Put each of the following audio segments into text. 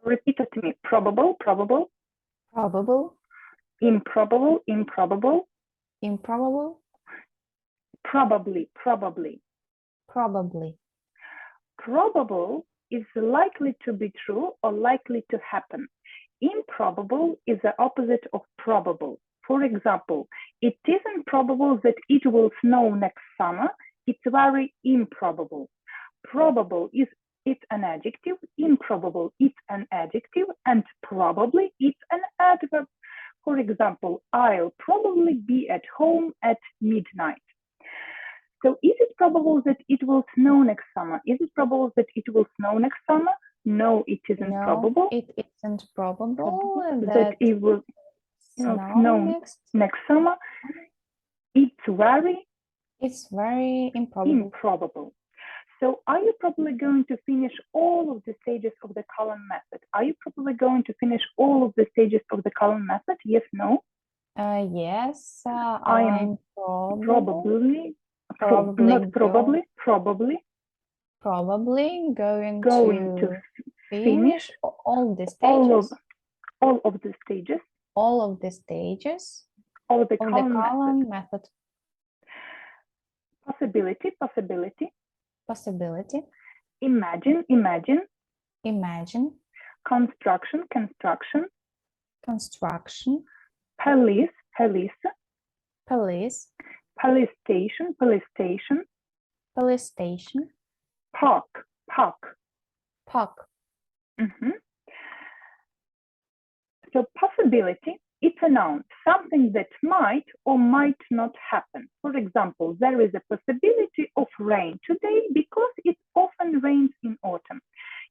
Repeat after me. Probable, probable. Probable. Improbable, improbable. Improbable. Probably, probably. Probably. Probable is likely to be true or likely to happen. Improbable is the opposite of probable. For example, it isn't probable that it will snow next summer. It's very improbable. Probable is it's an adjective, improbable it's an adjective, and probably it's an adverb. For example, I'll probably be at home at midnight. So is it probable that it will snow next summer? Is it probable that it will snow next summer? No, it isn't probable. It isn't probable that it will snow next summer. It's very improbable. So are you probably going to finish all of the stages of the column method? Are you probably going to finish all of the stages of the column method? Yes, no? Yes, I am probably going to finish all the stages. All of the stages. All of the stages of the column method. Possibility, possibility. Possibility. Imagine, imagine. Imagine. Construction, construction. Construction. Police, police. Police. Police station, police station. Police station. Park, park. Park. So possibility, it's a noun, something that might or might not happen. For example, there is a possibility of rain today because it often rains in autumn.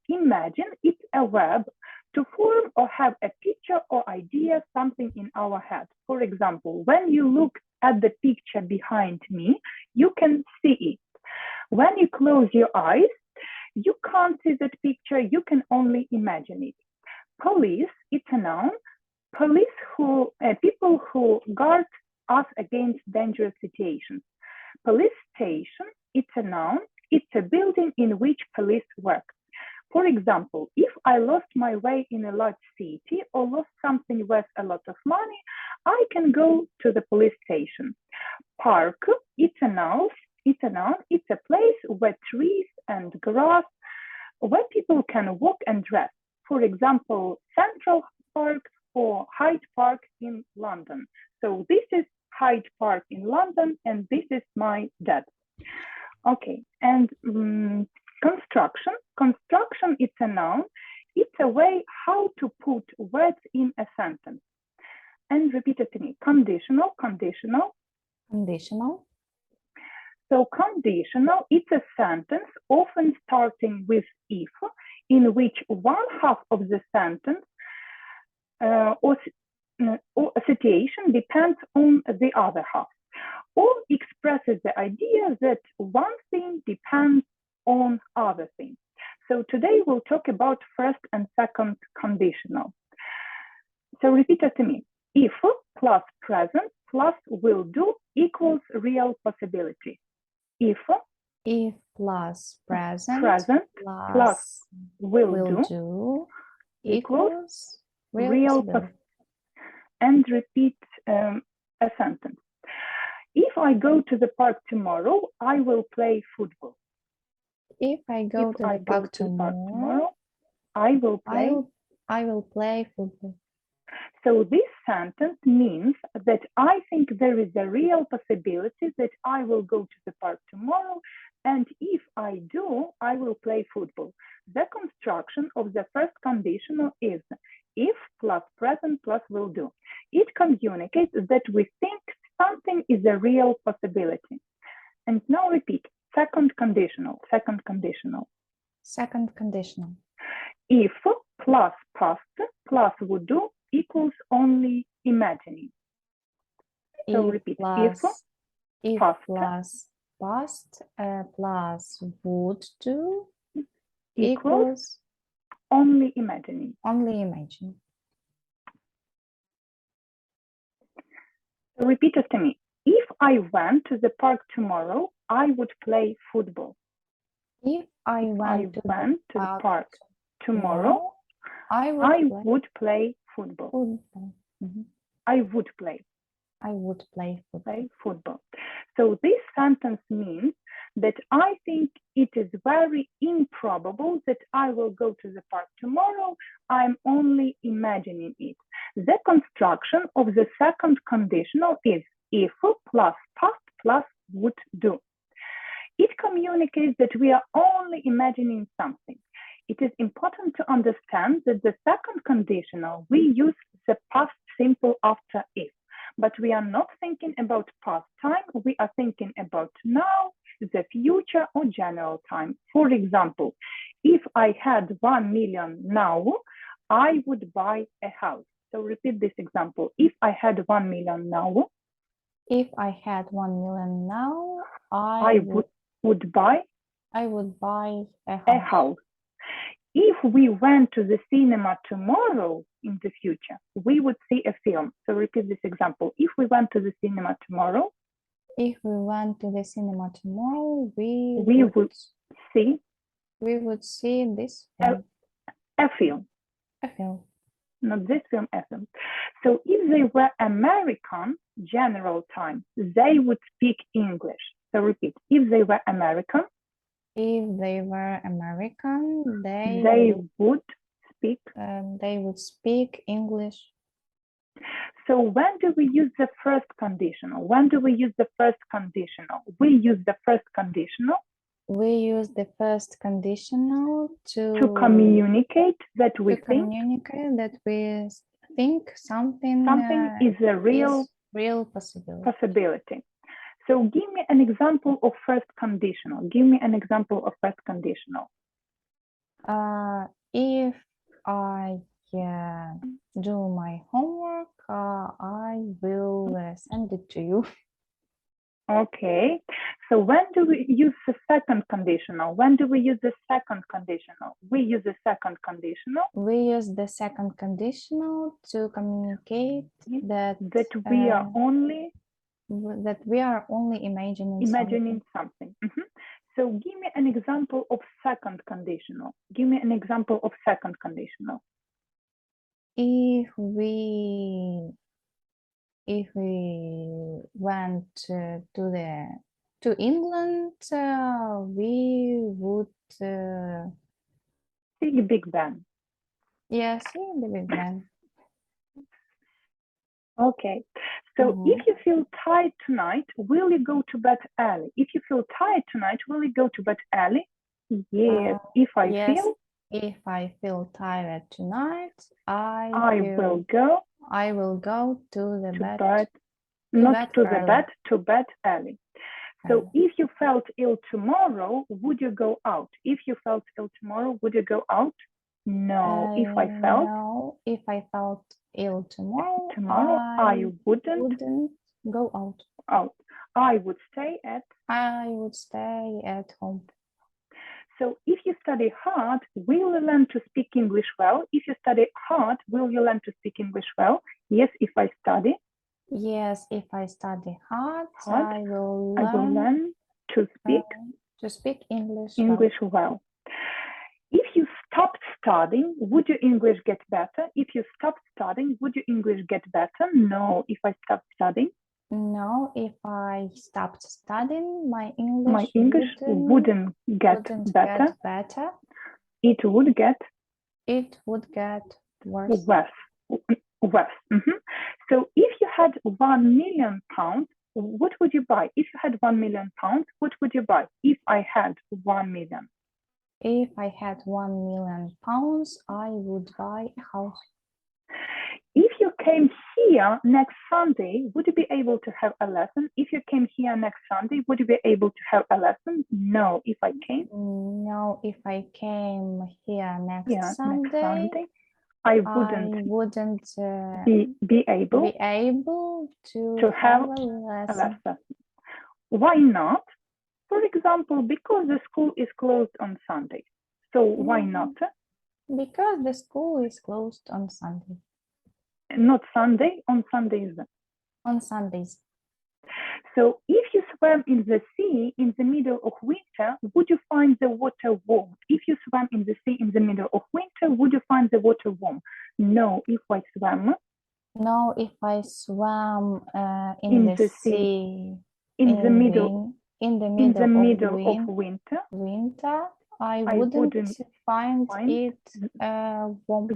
Imagine, it's a verb to form or have a picture or idea, something in our head. For example, when you look at the picture behind me, you can see it. When you close your eyes, you can't see that picture, you can only imagine it. Police, it's a noun. Police people who guard us against dangerous situations. Police station, it's a noun. It's a building in which police work. For example, if I lost my way in a large city or lost something worth a lot of money, I can go to the police station. Park, it's a noun. It's a noun. It's a place where trees and grass, where people can walk and rest. For example, Central Park or Hyde Park in London. So this is Hyde Park in London, and this is my dad. Okay, and construction. Construction, it's a noun. It's a way how to put words in a sentence. And repeat it to me. Conditional, conditional. Conditional. So conditional, it's a sentence often starting with if, in which one half of the sentence or a situation depends on the other half, or expresses the idea that one thing depends on other things. So today we'll talk about first and second conditional. So repeat after me. If plus present plus will do equals real possibility. If plus present plus will do equals real possibility. And repeat a sentence. If I go to the park tomorrow, I will play football. If I go to the park tomorrow, I will play football. So this sentence means that I think there is a real possibility that I will go to the park tomorrow, and if I do, I will play football. The construction of the first conditional is if plus present plus will do. It communicates that we think something is a real possibility. And now repeat, second conditional, second conditional. Second conditional. If plus past plus would do equals only imagining. So repeat, if past plus would do equals only imagining. Only imagining. So repeat after me. If I went to the park tomorrow, I would play football. If I went to the park tomorrow, I I would play would play football. football. Mhm. I would play. I would play football. Football. So this sentence means that I think it is very improbable that I will go to the park tomorrow. I'm only imagining it. The construction of the second conditional is if plus past plus would do. It communicates that we are only imagining something. It is important to understand that the second conditional, we use the past simple after if, but we are not thinking about past time, we are thinking about now, the future, or general time. For example, if I had 1 million now, I would buy a house. So repeat this example. If I had 1 million now, If I had 1 million now, I would buy a house. If we went to the cinema tomorrow in the future, we would see a film. So repeat this example. If we went to the cinema tomorrow, If we went to the cinema tomorrow, we would see this film. a film. A film. Not this film, a film. So if they were American, general time, they would speak English. So repeat, if they were American, If they were American, they would speak English. So when do we use the first conditional? When do we use the first conditional? We use the first conditional. We use the first conditional to communicate that we think something is a real possibility. So give me an example of first conditional. Give me an example of first conditional. If I do my homework, I will send it to you. Okay. So when do we use the second conditional? When do we use the second conditional? We use the second conditional. We use the second conditional to communicate that we are only imagining something. Mm-hmm. So give me an example of second conditional. Give me an example of second conditional. If we went to England, we would see the Big Ben. Yeah, see the Big Ben. Okay, so if you feel tired tonight, will you go to bed early? If you feel tired tonight, will you go to bed early? Yes. If I feel tired tonight, I will go to the bed. To bed early. So if you felt ill tomorrow, would you go out? If you felt ill tomorrow, would you go out? No. If I felt ill tomorrow, I wouldn't go out. I would stay at home. So if you study hard, will you learn to speak English well? If you study hard, will you learn to speak English well? Yes, if I study. Yes, if I study hard, I will learn to speak English well. If you stopped studying, would your English get better? If you stopped studying, would your English get better? No, if I stopped studying. No, if I stopped studying, my English wouldn't get better. It would get worse. So if you had 1 million pounds, what would you buy? If you had 1 million pounds, what would you buy? If I had 1 million. If I had 1 million pounds, I would buy a house. If you came here next Sunday, would you be able to have a lesson? If you came here next Sunday, would you be able to have a lesson? No, if I came. No, if I came here next Sunday, I wouldn't be able to have a lesson. Why not? For example, because the school is closed on Sunday. So why not? Because the school is closed on Sunday. Not Sunday, on Sundays. On Sundays. So if you swam in the sea in the middle of winter, would you find the water warm? If you swam in the sea in the middle of winter, would you find the water warm? No, if I swam No, if I swam in the sea in the middle in the in the middle of middle of winter, winter, I I wouldn't wouldn't find find it warm,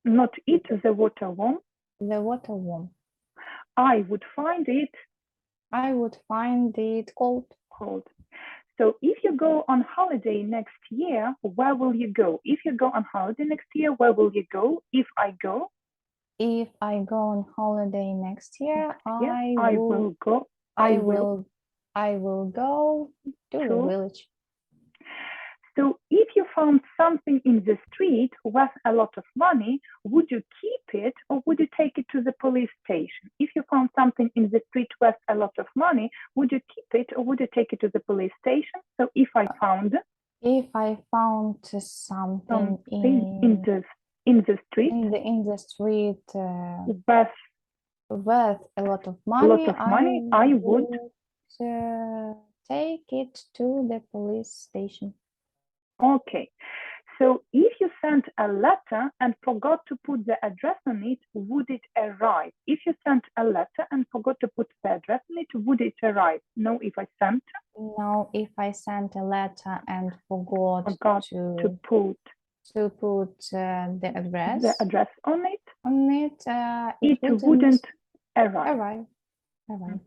not it the water warm. the water warm. I would find it Cold. cold. So if you go on holiday next year, where will you go? If you go on holiday next year, where will you go? If I go on holiday next year, I will go I will go to the to. village. So if you found something in the street worth a lot of money, would you keep it or would you take it to the police station? If you found something in the street worth a lot of money, would you keep it or would you take it to the police station? So if I found something in the street in the street worth a lot of a lot money, of money, I would take it to the police station. Okay, so if you sent a letter and forgot to put the address on it, would it arrive? If you sent a letter and forgot to put the address on it, would it arrive? No, if I sent a letter and forgot to put the address on it, it it wouldn't arrive. Arrive.